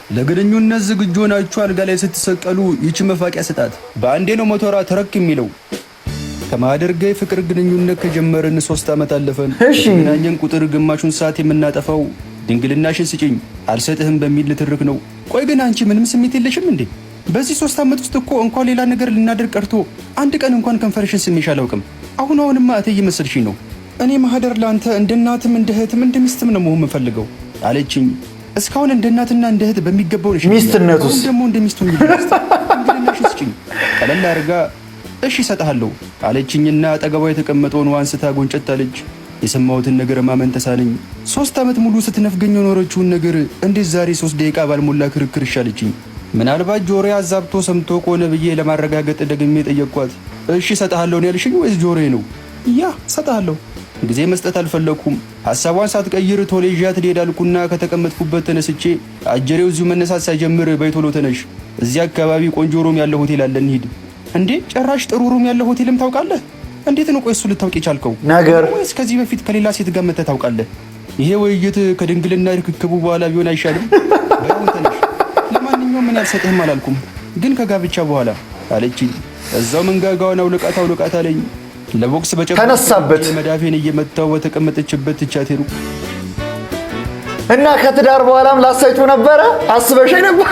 ለግንኙነት ዝግጁ ናችሁ አልጋ ላይ ስትሰቀሉ ይቺ መፋቂያ ስጣት። በአንዴ ነው ሞተሯ ተረክ የሚለው። ከማህደር ጋር የፍቅር ግንኙነት ከጀመርን 3 ዓመት አለፈን። ገናኘን ቁጥር ግማሹን ሰዓት የምናጠፋው ድንግልናሽን ስጪኝ አልሰጥህም በሚል ልትርክ ነው። ቆይ ግን አንቺ ምንም ስሜት የለሽም እንዴ? በዚህ 3 ዓመት ውስጥ እኮ እንኳን ሌላ ነገር ልናደርግ ቀርቶ አንድ ቀን እንኳን ከንፈርሽን ስሜሽ አላውቅም። አሁንማ እቴ እየመሰልሽኝ ነው። እኔ ማህደር ላንተ እንደ እናትም እንደ እህትም እንደ ሚስትም ነው መሆን የምፈልገው አለችኝ። እስካሁን እንደ እናትና እንደ እህት በሚገባው ነሽ። ሚስትነቱስ ደግሞ እንደ ሚስቱ ድንግልናሽን ስጪኝ ቀለል አድርጋ እሺ እሰጥሃለሁ አለችኝና አጠገቧ የተቀመጠውን አንስታ ጎንጨት አለች። የሰማሁትን ነገር ማመን ተሳነኝ። 3 ዓመት ሙሉ ስትነፍገኝ የኖረችውን ነገር እንዴት ዛሬ 3 ደቂቃ ባልሞላ ክርክር ይሻለችኝ? ምናልባት ጆሮዬ አዛብቶ ሰምቶ ከሆነ ብዬ ለማረጋገጥ ደግሜ ጠየቅኳት። እሺ እሰጥሃለሁ ነው ያልሽኝ ወይስ ጆሮዬ ነው? ያ እሰጥሃለሁ። ጊዜ መስጠት አልፈለኩም። ሐሳቧን ሳትቀይር ቶሎ ይዣት ልሄድ አልኩና ከተቀመጥኩበት ተነስቼ አጀሬው እዚሁ መነሳት ሳይጀምር በይ ቶሎ ተነሽ፣ እዚህ አካባቢ ቆንጆ ሩም ያለው ሆቴል አለ እንሂድ። እንዴ ጭራሽ ጥሩ ሩም ያለው ሆቴልም ታውቃለህ? እንዴት ነው ቆይ እሱ ልታውቅ የቻልከው ነገር? ወይስ ከዚህ በፊት ከሌላ ሴት ጋር መተህ ታውቃለህ? ይሄ ውይይት ከድንግልና ርክክቡ በኋላ ቢሆን አይሻልም? በይው ተነሽ። ለማንኛውም ምን አልሰጥህም አላልኩም፣ ግን ከጋብቻ በኋላ አለችኝ። እዛው መንጋጋውን አውልቃት አለኝ። ለቦክስ በጨበጥ ተነሳበት። መዳፌን እየመታው በተቀመጠችበት ትቻት ሄዱ እና ከትዳር በኋላም ላሳይቱ ነበረ አስበሽኝ ነበር